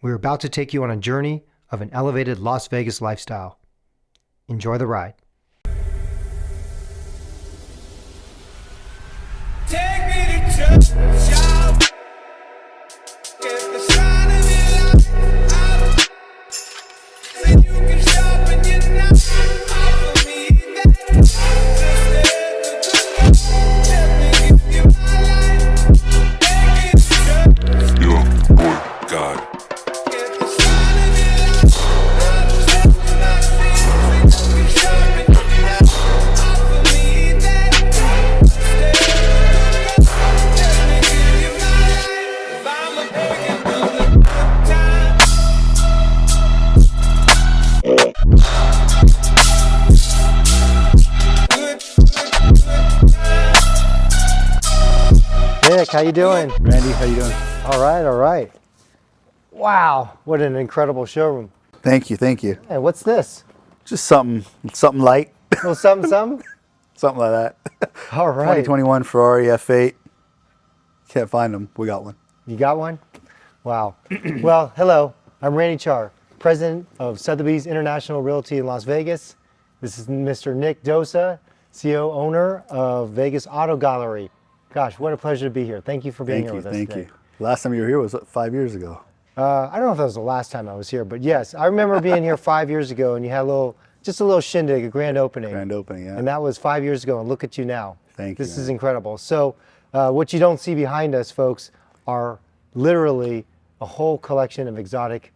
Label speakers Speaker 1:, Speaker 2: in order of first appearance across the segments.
Speaker 1: We're about to take you on a journey of an elevated Las Vegas lifestyle. Enjoy the ride.
Speaker 2: Take me to church, shout. Get the sign of your life. So you can shop and get now. Offer me that. Let me give you my life. Take me to church.
Speaker 3: Yo, boy, God.
Speaker 2: Get the sign of your life. I was hoping I see. So you can shop and get now. Offer me that. Let me give you my life. If I'm a pagan, do the time.
Speaker 1: Nick, how you doing?
Speaker 4: Randy, how you doing?
Speaker 1: All right, all right. Wow, what an incredible showroom.
Speaker 4: Thank you, thank you.
Speaker 1: Hey, what's this?
Speaker 4: Just something light,
Speaker 1: A little something, something?
Speaker 4: something like that.
Speaker 1: All right.
Speaker 4: 2021 Ferrari F8. Can't find them. We got one.
Speaker 1: You got one? Wow. Well, hello. I'm Randy Char, president of Sotheby's International Realty in Las Vegas. This is Mr. Nick Dosa, CEO, owner of Vegas Auto Gallery. Gosh, what a pleasure to be here. Thank you for being here with us
Speaker 4: Thank
Speaker 1: today.
Speaker 4: you. Last time you were here was what, 5 years ago.
Speaker 1: I don't know if that was the last time I was here, but yes, I remember being here 5 years ago, and you had just a little shindig, a grand opening.
Speaker 4: Grand opening, yeah.
Speaker 1: And that was 5 years ago, and look at you now.
Speaker 4: Thank you,
Speaker 1: This is
Speaker 4: man.
Speaker 1: incredible. So what you don't see behind us, folks, are literally a whole collection of exotic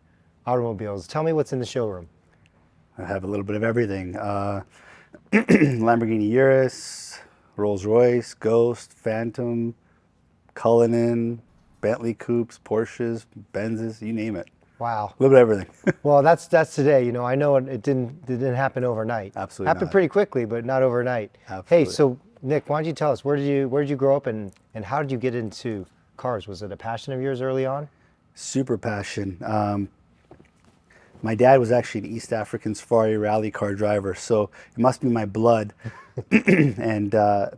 Speaker 1: automobiles. Tell me what's in the showroom.
Speaker 4: I have a little bit of everything. Lamborghini Urus, Rolls Royce, Ghost, Phantom, Cullinan, Bentley coupes, Porsches, Benzes, you name it.
Speaker 1: Wow.
Speaker 4: A little bit of everything.
Speaker 1: Well, that's today. You know, I know it didn't happen overnight.
Speaker 4: Absolutely
Speaker 1: Happened
Speaker 4: not.
Speaker 1: pretty quickly, but not overnight. Hey,
Speaker 4: Absolutely.
Speaker 1: so Nick, why don't you tell us where did you grow up and how did you get into cars? Was it a passion of yours early on?
Speaker 4: Super passion. My dad was actually an East African safari rally car driver, so it must be my blood. And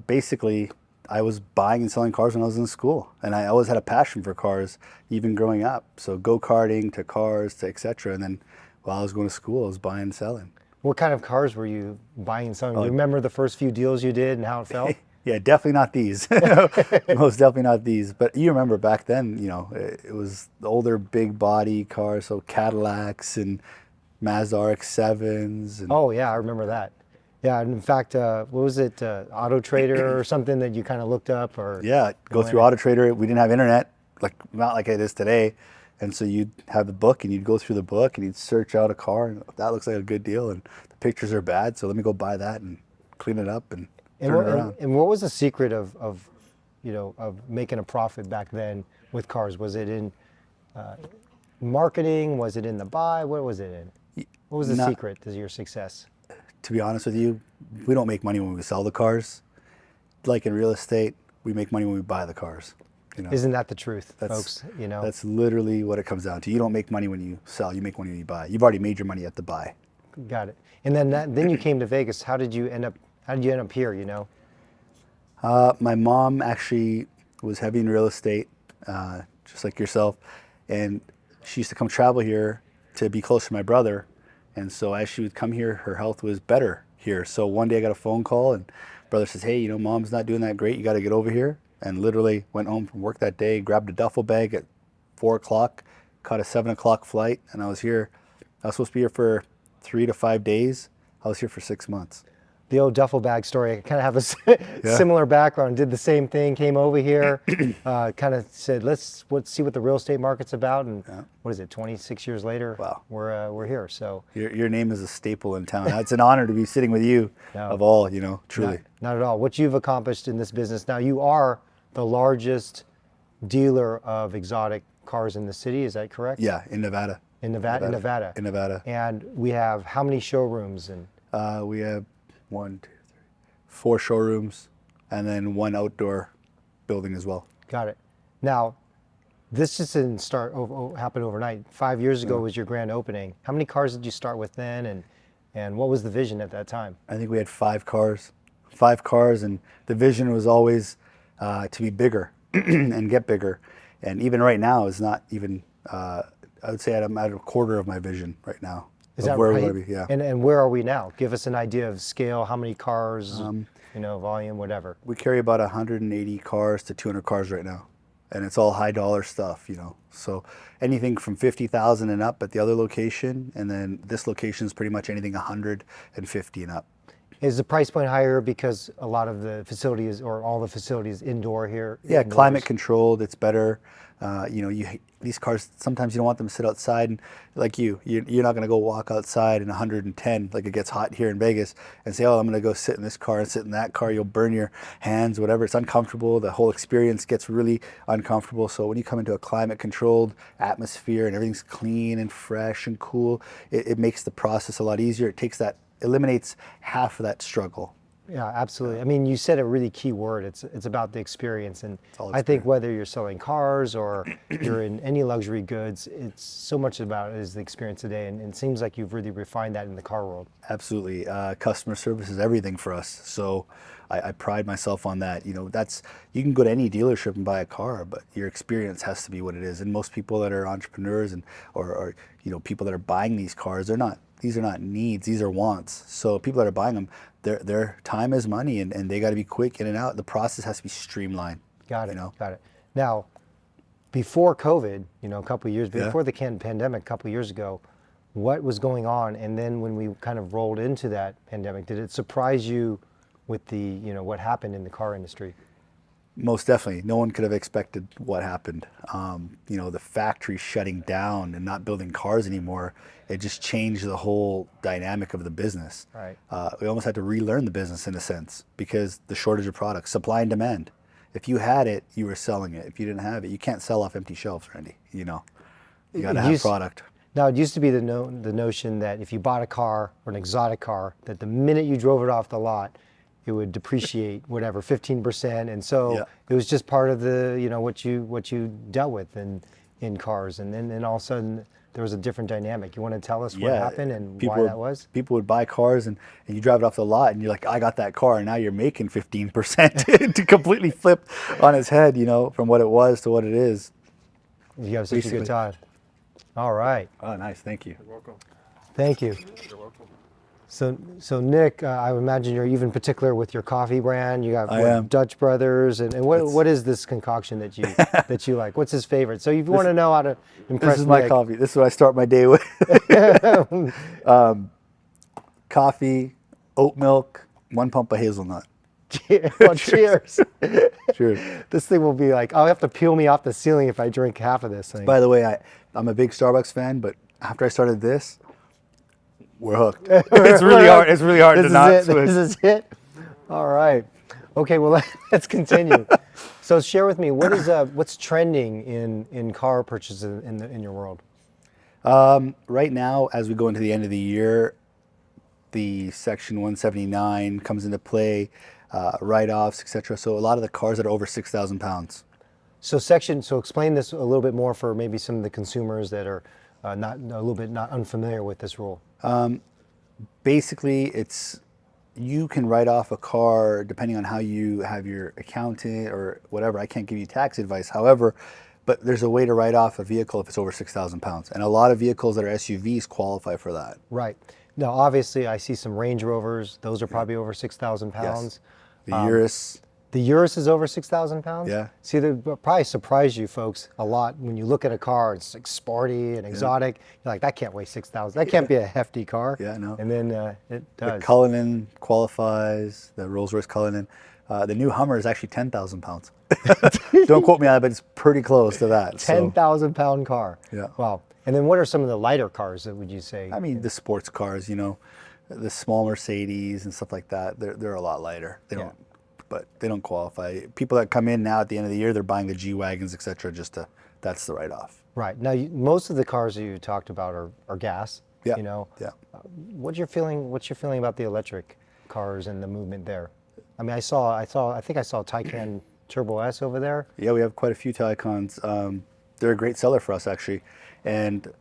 Speaker 4: basically, I was buying and selling cars when I was in school, and I always had a passion for cars, even growing up. So go-karting to cars to etc. And then while I was going to school, I was buying and selling.
Speaker 1: What kind of cars were you buying and selling? Do you remember the first few deals you did and how it felt?
Speaker 4: Yeah, definitely not these. Most definitely not these. But you remember back then, you know, it was the older big body cars, so Cadillacs and Mazda RX-7s. And
Speaker 1: Oh yeah, I remember that. Yeah, and in fact, what was it, Auto Trader or something that you kind of looked up? Or
Speaker 4: yeah, go through Auto Trader. We didn't have internet, not like it is today. And so you'd have the book and you'd go through the book and you'd search out a car and that looks like a good deal and the pictures are bad, so let me go buy that and clean it up and turn it around.
Speaker 1: And what was the secret of making a profit back then with cars? Was it in marketing? Was it in the buy? What was it in? What was the secret to your success?
Speaker 4: To be honest with you, we don't make money when we sell the cars. Like in real estate, we make money when we buy the cars. You know,
Speaker 1: Isn't that the truth, folks? You know,
Speaker 4: that's literally what it comes down to. You don't make money when you sell, you make money when you buy. You've already made your money at the buy.
Speaker 1: got it. And then you came to Vegas. How did you end up here? You know,
Speaker 4: My mom actually was heavy in real estate, just like yourself, and she used to come travel here to be close to my brother. And so as she would come here, her health was better here. So one day I got a phone call and brother says, hey, you know, mom's not doing that great. You got to get over here. And literally went home from work that day, grabbed a duffel bag at 4 o'clock, caught a 7 o'clock flight. And I was here. I was supposed to be here for 3 to 5 days. I was here for 6 months.
Speaker 1: the old duffel bag story. I kind of have a similar background. Did the same thing. Came over here. Kind of said, let's see what the real estate market's about. And what is it? 26 years later,
Speaker 4: Wow.
Speaker 1: we're here. So
Speaker 4: Your name is a staple in town. It's an honor to be sitting with you, of all, you know, truly.
Speaker 1: not at all. What you've accomplished in this business. Now you are the largest dealer of exotic cars in the city. Is that correct?
Speaker 4: Yeah, in Nevada.
Speaker 1: In Nevada.
Speaker 4: In Nevada.
Speaker 1: And we have how many showrooms? And
Speaker 4: We have 4 showrooms and then 1 outdoor building as well.
Speaker 1: got it. Now, this just didn't happen overnight. 5 years ago was your grand opening. How many cars did you start with then, and what was the vision at that time?
Speaker 4: I think we had 5 cars. 5 cars, and the vision was always to be bigger and get bigger. And even right now is not even a I would say I'm at a quarter of my vision right now.
Speaker 1: Is
Speaker 4: of
Speaker 1: that
Speaker 4: where
Speaker 1: right?
Speaker 4: we're going to be? Yeah.
Speaker 1: And where are we now? Give us an idea of scale, how many cars, volume, whatever.
Speaker 4: We carry about 180 cars to 200 cars right now, and it's all high dollar stuff, So anything from 50,000 and up at the other location, and then this location is pretty much anything 150 and up.
Speaker 1: Is the price point higher because a lot of the facilities or all the facilities indoor here?
Speaker 4: Yeah,
Speaker 1: indoors?
Speaker 4: climate controlled. It's better. These cars, sometimes you don't want them to sit outside, and like you're not going to go walk outside in 110 like it gets hot here in Vegas and say, oh, I'm going to go sit in this car and sit in that car. You'll burn your hands, whatever. It's uncomfortable. The whole experience gets really uncomfortable. So when you come into a climate controlled atmosphere and everything's clean and fresh and cool, it makes the process a lot easier. Eliminates half of that struggle.
Speaker 1: Yeah, absolutely. I mean, you said a really key word. It's about the experience, and I think whether you're selling cars or you're in any luxury goods, it's so much about it is the experience today, and it seems like you've really refined that in the car world.
Speaker 4: Absolutely, customer service is everything for us. So I pride myself on that. You can go to any dealership and buy a car, but your experience has to be what it is. And most people that are entrepreneurs or people that are buying these cars, these are not needs, these are wants. So people that are buying them, their time is money, and they got to be quick in and out. The process has to be streamlined.
Speaker 1: Got it. Got it. Now, before COVID, a couple of years before the pandemic, a couple of years ago, what was going on? And then when we kind of rolled into that pandemic, did it surprise you with the what happened in the car industry?
Speaker 4: Most definitely. No one could have expected what happened. The factory shutting down and not building cars anymore, it just changed the whole dynamic of the business.
Speaker 1: Right.
Speaker 4: We almost had to relearn the business in a sense because the shortage of products, supply and demand. If you had it, you were selling it. If you didn't have it, you can't sell off empty shelves, Randy. You got to have product.
Speaker 1: Now, it used to be the notion that if you bought a car or an exotic car, that the minute you drove it off the lot, it would depreciate 15%, and so it was just part of the what you dealt with in cars, and then all of a sudden there was a different dynamic. You want to tell us what happened and why that was?
Speaker 4: People would buy cars and you drive it off the lot and you're like, I got that car, and now you're making 15% to completely flip on its head, from what it was to what it is.
Speaker 1: You have such a good time. All right.
Speaker 4: Oh, nice. Thank you.
Speaker 3: You're welcome.
Speaker 1: Thank you.
Speaker 3: You're welcome.
Speaker 1: So Nick, I would imagine you're even particular with your coffee brand. You got
Speaker 4: I am.
Speaker 1: Dutch Brothers, and what is this concoction that you that you like? What's his favorite? So if you want to know how to impress
Speaker 4: This is my
Speaker 1: Nick,
Speaker 4: coffee. This is what I start my day with. Coffee, oat milk, 1 pump of hazelnut.
Speaker 1: well, cheers.
Speaker 4: Cheers.
Speaker 1: This thing will be like, I'll have to peel me off the ceiling if I drink half of this thing.
Speaker 4: By the way, I'm a big Starbucks fan, but after I started this, we're hooked. It's really hard. It's really hard to not switch.
Speaker 1: This is it. All right. Okay. Well, let's continue. So share with me what's trending in car purchases in your world.
Speaker 4: Right now, as we go into the end of the year, the Section 179 comes into play, write-offs, etc. So a lot of the cars that are over 6,000 pounds.
Speaker 1: So explain this a little bit more for maybe some of the consumers that are not unfamiliar with this rule.
Speaker 4: Basically, you can write off a car depending on how you have your accountant or whatever. I can't give you tax advice, however, but there's a way to write off a vehicle if it's over 6,000 pounds. And a lot of vehicles that are SUVs qualify for that.
Speaker 1: Right. Now, obviously, I see some Range Rovers. Those are probably over 6,000 pounds.
Speaker 4: The Urus.
Speaker 1: The Urus is over 6,000 pounds?
Speaker 4: Yeah.
Speaker 1: See, they probably surprise you folks a lot when you look at a car, it's like sporty and exotic. You're like, that can't weigh 6,000. That can't be a hefty car.
Speaker 4: Yeah, I know.
Speaker 1: And then it does.
Speaker 4: The Cullinan qualifies, the Rolls-Royce Cullinan. The new Hummer is actually 10,000 pounds. Don't quote me on it, but it's pretty close to that.
Speaker 1: 10,000 pound car.
Speaker 4: Yeah.
Speaker 1: Wow. And then what are some of the lighter cars that would you say?
Speaker 4: I mean, the sports cars, the small Mercedes and stuff like that, they're a lot lighter. But they don't qualify. People that come in now at the end of the year, they're buying the G-Wagons, etc. That's the write-off.
Speaker 1: Right. Now, most of the cars that you talked about are gas.
Speaker 4: Yeah.
Speaker 1: Yeah. What's your feeling about the electric cars and the movement there? I mean, I think I saw Taycan Turbo S over there.
Speaker 4: Yeah, we have quite a few Taycans. They're a great seller for us, actually. And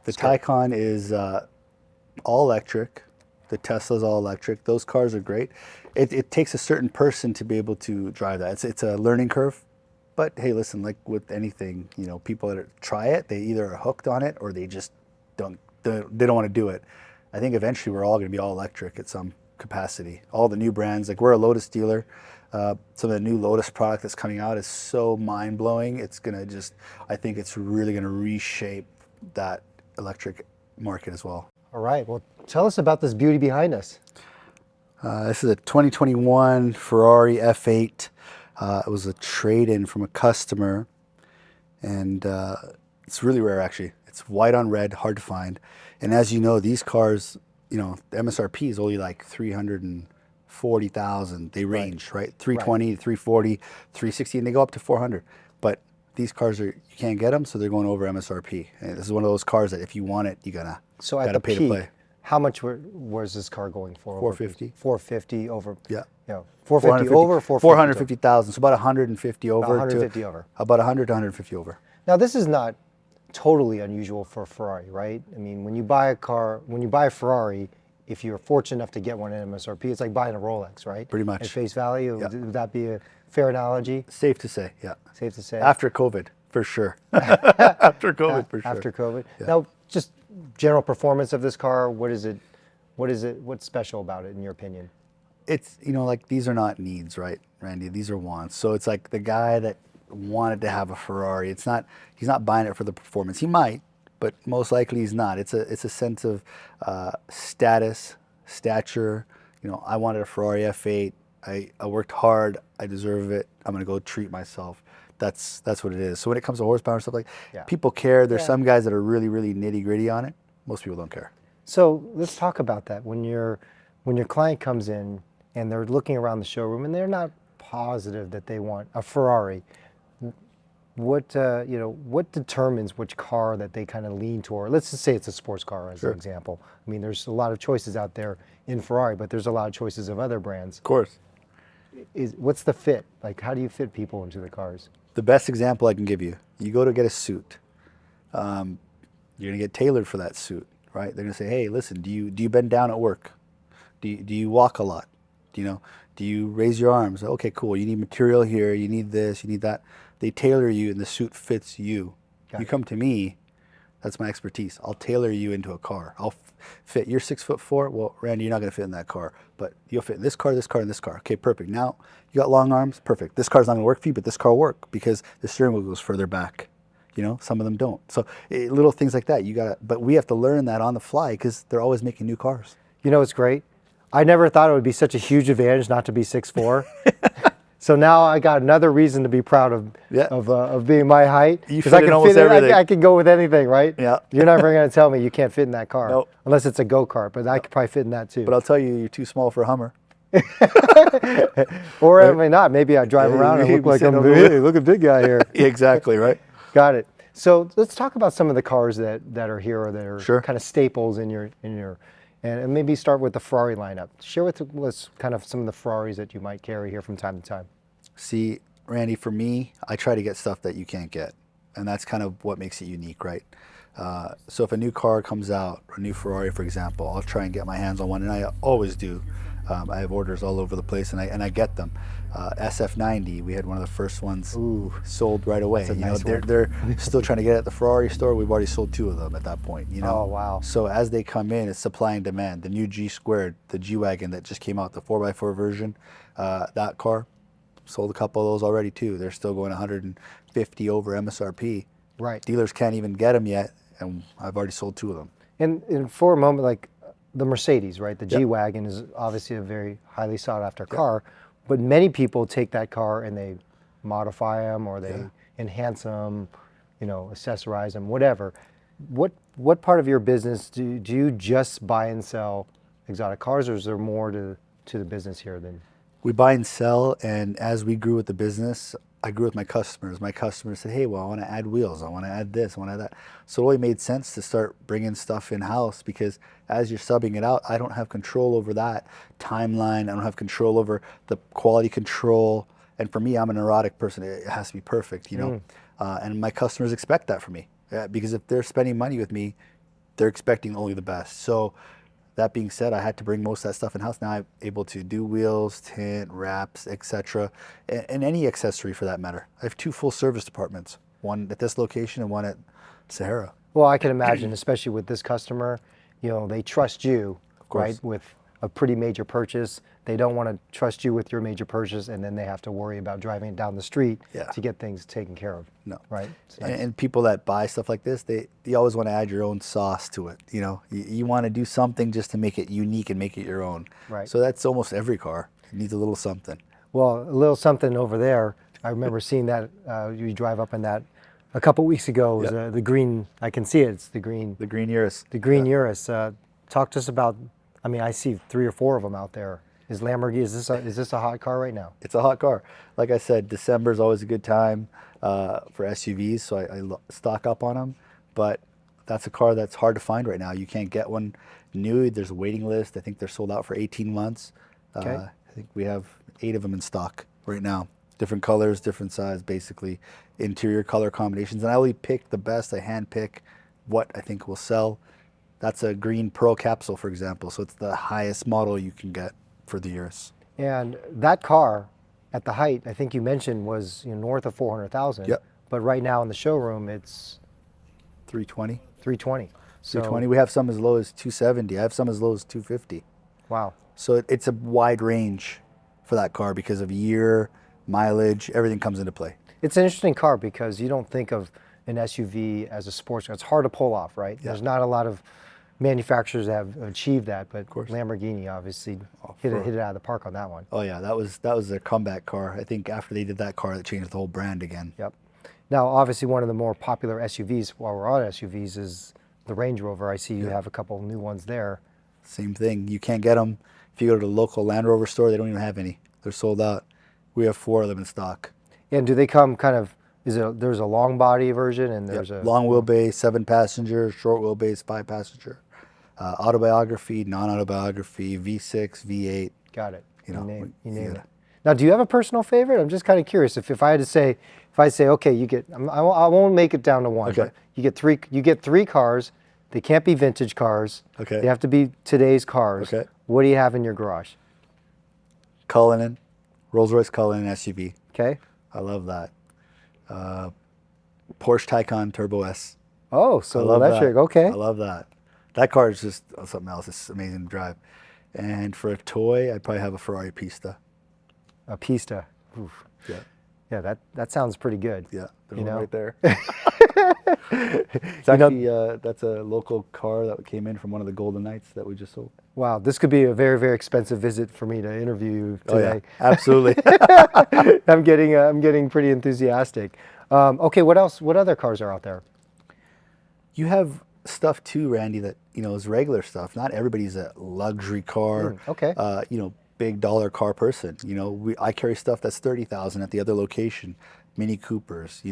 Speaker 4: the Taycan is all electric. The Tesla's all electric. Those cars are great. It takes a certain person to be able to drive that. It's a learning curve. But hey, listen, like with anything, people that try it, they either are hooked on it or they just they don't want to do it. I think eventually we're all going to be all electric at some capacity. All the new brands, like we're a Lotus dealer. Some of the new Lotus product that's coming out is so mind blowing. It's going to I think it's really going to reshape that electric market as well.
Speaker 1: All right. Well, tell us about this beauty behind us.
Speaker 4: This is a 2021 Ferrari F8. It was a trade-in from a customer, and it's really rare actually. It's white on red, hard to find. And as you know, these cars, the MSRP is only like 340,000. They range, right? 320, 340, 360, and they go up to 400. But these cars you can't get them, so they're going over MSRP. And this is one of those cars that if you want it, you gotta pay to play.
Speaker 1: How much was this car going for?
Speaker 4: 450.
Speaker 1: 450 over.
Speaker 4: Yeah.
Speaker 1: 450 over,
Speaker 4: 450,000. So about 150 over.
Speaker 1: About 150 over.
Speaker 4: About 100 to 150 over.
Speaker 1: Now this is not totally unusual for a Ferrari, right? I mean, when you buy a Ferrari, if you're fortunate enough to get one at MSRP, it's like buying a Rolex, right?
Speaker 4: Pretty much.
Speaker 1: At face value,
Speaker 4: Yeah.
Speaker 1: would that be a fair analogy?
Speaker 4: Safe to say, yeah.
Speaker 1: Safe to say.
Speaker 4: After COVID, for sure. After COVID, for sure.
Speaker 1: After COVID.
Speaker 4: Yeah.
Speaker 1: Now, just general performance of this car. What's special about it in your opinion?
Speaker 4: It's, like these are not needs, right, Randy? These are wants. So it's like the guy that wanted to have a Ferrari. He's not buying it for the performance. He might, but most likely he's not. It's a sense of status, stature. I wanted a Ferrari F8. I worked hard. I deserve it. I'm gonna go treat myself. That's what it is. So when it comes to horsepower and stuff people care. There's some guys that are really, really nitty gritty on it. Most people don't care.
Speaker 1: So let's talk about that. When your client comes in and they're looking around the showroom and they're not positive that they want a Ferrari, what determines which car that they kind of lean toward? Let's just say it's a sports car as an example. I mean, there's a lot of choices out there in Ferrari, but there's a lot of choices of other brands.
Speaker 4: Of course.
Speaker 1: What's the fit? Like, how do you fit people into the cars?
Speaker 4: The best example I can give you, you go to get a suit. You're gonna get tailored for that suit, right? They're gonna say, hey, listen, do you bend down at work? Do you walk a lot? Do you raise your arms? Okay, cool. You need material here. You need this. You need that. They tailor you, and the suit fits you.
Speaker 1: Got
Speaker 4: You
Speaker 1: it.
Speaker 4: come to me. That's my expertise. I'll tailor you into a car. I'll fit. You're 6'4". Well, Randy, you're not going to fit in that car, but you'll fit in this car, this car, and this car. Okay, perfect. Now you got long arms. Perfect. This car's not going to work for you, but this car will work because the steering wheel goes further back. Some of them don't. So little things like that. But we have to learn that on the fly because they're always making new cars.
Speaker 1: It's great. I never thought it would be such a huge advantage not to be 6'4". So now I got another reason to be proud of being my height.
Speaker 4: You
Speaker 1: Because
Speaker 4: fit in almost everything.
Speaker 1: I can go with anything, right?
Speaker 4: Yeah.
Speaker 1: You're never going to tell me you can't fit in that car.
Speaker 4: Nope.
Speaker 1: Unless it's a go-kart, but I could probably fit in that too.
Speaker 4: But I'll tell you, you're too small for a Hummer.
Speaker 1: Or I may not. Maybe I drive around and
Speaker 4: you
Speaker 1: look like
Speaker 4: sit
Speaker 1: I'm
Speaker 4: over
Speaker 1: hey, look at big guy here.
Speaker 4: Exactly, right?
Speaker 1: Got it. So let's talk about some of the cars that are here or that are kind of staples in your and maybe start with the Ferrari lineup. Share with us kind of some of the Ferraris that you might carry here from time to time.
Speaker 4: See, Randy, for me, I try to get stuff that you can't get. And that's kind of what makes it unique, right? So if a new car comes out, a new Ferrari, for example, I'll try and get my hands on one, and I always do. I have orders all over the place, and I get them. SF90, we had one of the first ones sold right away.
Speaker 1: Nice
Speaker 4: they're still trying to get it at the Ferrari store. We've already sold 2 of them at that point.
Speaker 1: Oh, wow.
Speaker 4: So as they come in, it's supply and demand. The new G Squared, the G-Wagon that just came out, the 4x4 version, that car, sold a couple of those already too. They're still going 150 over MSRP.
Speaker 1: Right.
Speaker 4: Dealers can't even get them yet, and I've already sold 2 of them.
Speaker 1: And for a moment, like the Mercedes, right? The G-Wagon is obviously a very highly sought after car, but many people take that car and they modify them or they enhance them, accessorize them, whatever. What part of your business do you just buy and sell exotic cars, or is there more to the business here than?
Speaker 4: We buy and sell, and as we grew with the business, I grew with my customers. My customers said, hey, well, I want to add wheels. I want to add this. I want to add that. So it only made sense to start bringing stuff in-house because as you're subbing it out, I don't have control over that timeline. I don't have control over the quality control. And for me, I'm a neurotic person. It has to be perfect, and my customers expect that from me because if they're spending money with me, they're expecting only the best. So that being said, I had to bring most of that stuff in house. Now I'm able to do wheels, tint, wraps, etc., and any accessory for that matter. I have 2 full service departments, one at this location and one at Sahara.
Speaker 1: Well, I can imagine, especially with this customer, you know, they trust you,
Speaker 4: course.
Speaker 1: right, with a pretty major purchase. They don't want to trust you with your major purchase, and then they have to worry about driving it down the street
Speaker 4: Yeah.
Speaker 1: to get things taken care of.
Speaker 4: No.
Speaker 1: Right? So
Speaker 4: And people that buy stuff like this, they always want to add your own sauce to it. You know, you want to do something just to make it unique and make it your own.
Speaker 1: Right.
Speaker 4: So that's almost every car. It needs a little something.
Speaker 1: well, a little something over there. I remember seeing that you drive up in that a couple weeks ago. It was, the green. I can see it. It's the green.
Speaker 4: The green Urus.
Speaker 1: The green Urus. Talk to us about. I mean, I see 3 or 4 of them out there. Is Lamborghini? Is this a hot car right now?
Speaker 4: It's a hot car. Like I said, December is always a good time for SUVs, so I stock up on them. But that's a car that's hard to find right now. You can't get one new. There's a waiting list. I think they're sold out for 18 months.
Speaker 1: Okay.
Speaker 4: I think we have 8 of them in stock right now. Different colors, different size, basically. Interior color combinations. And I only pick the best. I hand pick what I think will sell. That's a green pearl capsule, for example. So it's the highest model you can get for the Urus.
Speaker 1: And that car, at the height, I think you mentioned was north of 400,000.
Speaker 4: Yep.
Speaker 1: But right now in the showroom, it's
Speaker 4: 320.
Speaker 1: 320. So
Speaker 4: 320. We have some as low as 270. I have some as low as 250.
Speaker 1: wow.
Speaker 4: So it's a wide range for that car because of year, mileage, everything comes into play.
Speaker 1: It's an interesting car because you don't think of an SUV as a sports car. It's hard to pull off, right?
Speaker 4: Yeah.
Speaker 1: There's not a lot of manufacturers that have achieved that, but
Speaker 4: course.
Speaker 1: Lamborghini obviously hit it out of the park on that one.
Speaker 4: Oh yeah, that was their comeback car. I think after they did that car, that changed the whole brand again.
Speaker 1: Yep. Now, obviously, one of the more popular SUVs, while we're on SUVs, is the Range Rover. I see you have a couple new ones there.
Speaker 4: Same thing. You can't get them. If you go to the local Land Rover store, they don't even have any. They're sold out. We have 4 of them in stock.
Speaker 1: And do they come kind of? There's a long body version and there's a
Speaker 4: long wheelbase, 7 passenger, short wheelbase, 5 passenger. Autobiography, non-autobiography, V6, V8.
Speaker 1: Got it.
Speaker 4: You know,
Speaker 1: name
Speaker 4: yeah.
Speaker 1: it. Now, do you have a personal favorite? I'm just kind of curious. If I had to say, okay, you get, I won't make it down to one.
Speaker 4: Okay.
Speaker 1: But you get 3 cars. They can't be vintage cars.
Speaker 4: Okay.
Speaker 1: They have to be today's cars.
Speaker 4: Okay.
Speaker 1: What do you have in your garage?
Speaker 4: Cullinan, Rolls-Royce Cullinan SUV.
Speaker 1: Okay.
Speaker 4: I love that. Porsche Taycan Turbo S.
Speaker 1: Oh,
Speaker 4: I
Speaker 1: so
Speaker 4: love
Speaker 1: that's
Speaker 4: that.
Speaker 1: your okay.
Speaker 4: I love that. That car is just something else. It's amazing to drive. And for a toy, I'd probably have a Ferrari Pista.
Speaker 1: A Pista. Oof.
Speaker 4: Yeah.
Speaker 1: Yeah, that sounds pretty good.
Speaker 4: Yeah. There's
Speaker 1: You
Speaker 4: one
Speaker 1: know?
Speaker 4: right there. It's actually, that's a local car that came in from one of the Golden Knights that we just sold.
Speaker 1: Wow, this could be a very, very expensive visit for me to interview you today.
Speaker 4: Oh, yeah. Absolutely.
Speaker 1: I'm getting pretty enthusiastic. Okay, what else? What other cars are out there?
Speaker 4: You have stuff too, Randy, that is regular stuff. Not everybody's a luxury car.
Speaker 1: Okay.
Speaker 4: Big dollar car person. I carry stuff that's $30,000 at the other location. Mini Coopers.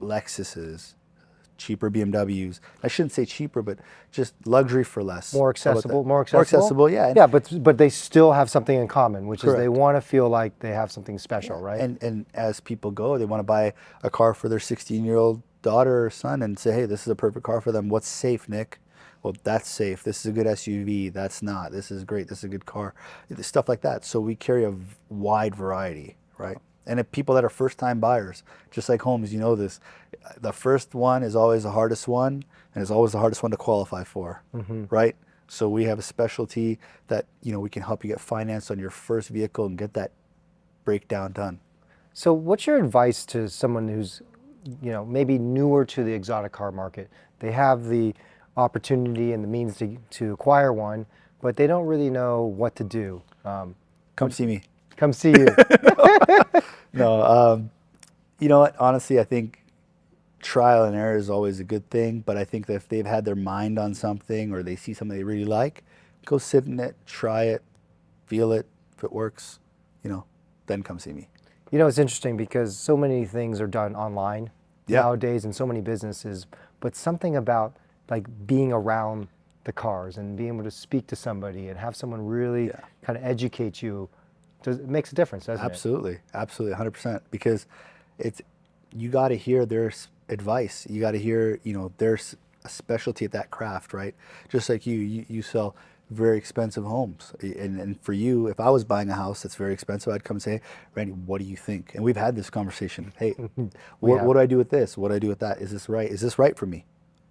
Speaker 4: Lexuses, cheaper BMWs. I shouldn't say cheaper, but just luxury for less.
Speaker 1: More
Speaker 4: How about
Speaker 1: accessible.
Speaker 4: that?
Speaker 1: More accessible.
Speaker 4: More accessible. Yeah.
Speaker 1: Yeah, but they still have something in common, which is they
Speaker 4: Correct.
Speaker 1: want to feel like they have something special, right?
Speaker 4: And as people go, they want to buy a car for their 16-year-old daughter or son and say, hey, this is a perfect car for them. What's safe, Nick? Well, that's safe. This is a good SUV. That's not. This is great. This is a good car. Stuff like that. So we carry a wide variety, right? And if people that are first-time buyers, just like homes, you know this, the first one is always the hardest one, and it's always the hardest one to qualify for, right? So we have a specialty that, we can help you get financed on your first vehicle and get that breakdown done.
Speaker 1: So what's your advice to someone who's, maybe newer to the exotic car market? They have the opportunity and the means to acquire one, but they don't really know what to do.
Speaker 4: Come see me.
Speaker 1: Come see you.
Speaker 4: No, you know what? Honestly, I think trial and error is always a good thing, but I think that if they've had their mind on something or they see something they really like, go sit in it, try it, feel it. If it works, then come see me.
Speaker 1: It's interesting because so many things are done online nowadays in so many businesses, but something about like being around the cars and being able to speak to somebody and have someone really kind of educate you, it makes a difference, doesn't it?
Speaker 4: Absolutely, 100%. Because you got to hear their advice. You got to hear, their a specialty at that craft, right? Just like you sell very expensive homes. And for you, if I was buying a house that's very expensive, I'd come and say, hey, Randy, what do you think? And we've had this conversation. Hey, what do I do with this? What do I do with that? Is this right? Is this right for me?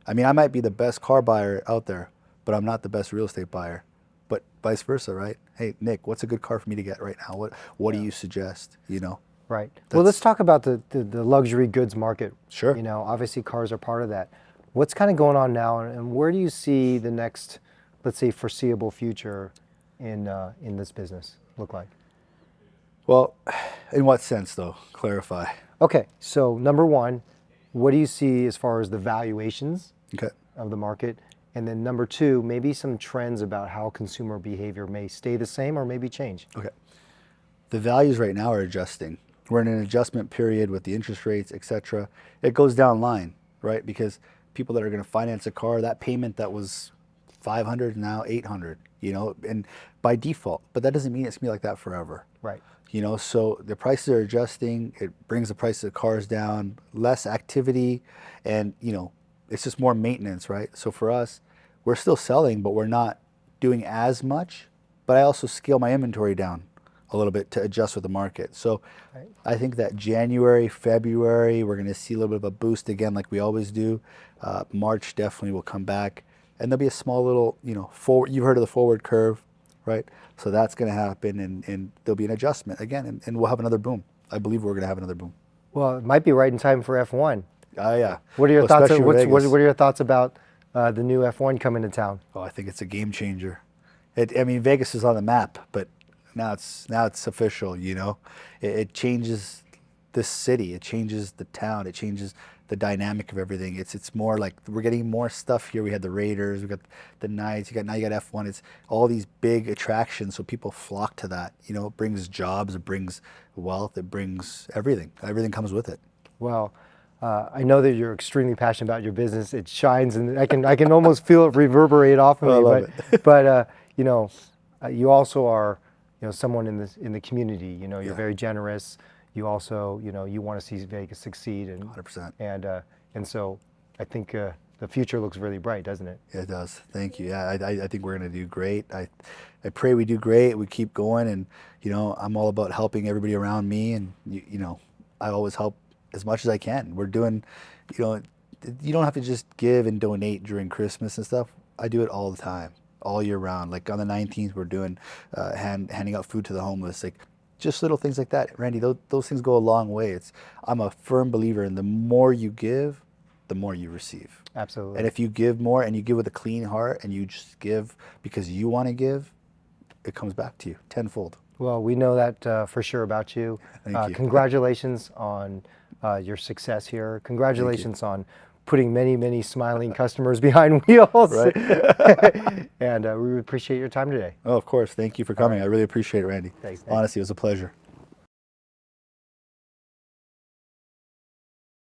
Speaker 4: I mean, I might be the best car buyer out there, but I'm not the best real estate buyer. But vice versa, right? Hey, Nick, what's a good car for me to get right now? What do you suggest? You know?
Speaker 1: Right. Well, let's talk about the luxury goods market.
Speaker 4: Sure.
Speaker 1: You know, obviously cars are part of that. What's kind of going on now, and where do you see the next, let's say, foreseeable future in this business look like?
Speaker 4: Well, in what sense, though? Clarify.
Speaker 1: Okay, so number one, what do you see as far as the valuations
Speaker 4: Okay.
Speaker 1: of the market? And then number two, maybe some trends about how consumer behavior may stay the same or maybe change.
Speaker 4: Okay. The values right now are adjusting. We're in an adjustment period with the interest rates, et cetera. It goes down line, right? Because people that are going to finance a car, that payment that was $500 now $800, you know, and by default. But that doesn't mean it's going to be like that forever.
Speaker 1: Right.
Speaker 4: You know, so the prices are adjusting. It brings the price of the cars down, less activity, and, you know, it's just more maintenance, right? So for us, we're still selling, but we're not doing as much. But I also scale my inventory down a little bit to adjust with the market. So
Speaker 1: Right.
Speaker 4: I think that January, February, we're going to see a little bit of a boost again, like we always do. March definitely will come back, and there'll be a small little, you know, forward. You've heard of the forward curve, right? So that's going to happen, and there'll be an adjustment again, and we'll have another boom. I believe we're going to have another boom.
Speaker 1: Well, it might be right in time for F1.
Speaker 4: Yeah.
Speaker 1: What are your
Speaker 4: Well,
Speaker 1: thoughts?
Speaker 4: especially
Speaker 1: What
Speaker 4: Vegas.
Speaker 1: are your thoughts about the new F1 coming to town?
Speaker 4: Oh, I think it's a game changer. I mean, Vegas is on the map, but now it's official. You know, it changes this city. It changes the town. It changes the dynamic of everything. It's more like we're getting more stuff here. We had the Raiders. We got the Knights. Now you got F1. It's all these big attractions, so people flock to that. You know, it brings jobs. It brings wealth. It brings everything. Everything comes with it.
Speaker 1: Well, I know that you're extremely passionate about your business. It shines, and I can almost feel it reverberate off of
Speaker 4: I
Speaker 1: me.
Speaker 4: love
Speaker 1: But you know, you also are, you know, someone in the community. You know, you're
Speaker 4: Yeah.
Speaker 1: very generous. You also, you know, you want to see Vegas succeed, and
Speaker 4: 100%.
Speaker 1: and so I think the future looks really bright, doesn't it?
Speaker 4: It does. Thank you. Yeah, I think we're going to do great. I pray we do great. We keep going, and you know, I'm all about helping everybody around me, and you know, I always help as much as I can. We're doing, you know, you don't have to just give and donate during Christmas and stuff. I do it all the time, all year round. Like on the 19th, we're doing handing out food to the homeless, like just little things like that. Randy, those things go a long way. I'm a firm believer in the more you give, the more you receive.
Speaker 1: Absolutely.
Speaker 4: And if you give more and you give with a clean heart and you just give because you want to give, it comes back to you tenfold.
Speaker 1: Well, we know that for sure about you.
Speaker 4: Thank you.
Speaker 1: Congratulations on your success here. Congratulations on putting many, many smiling customers behind wheels.
Speaker 4: Right.
Speaker 1: And we appreciate your time today.
Speaker 4: Oh, of course. Thank you for coming. I really appreciate it, Randy.
Speaker 1: Thanks, Nick.
Speaker 4: Honestly, it was a pleasure.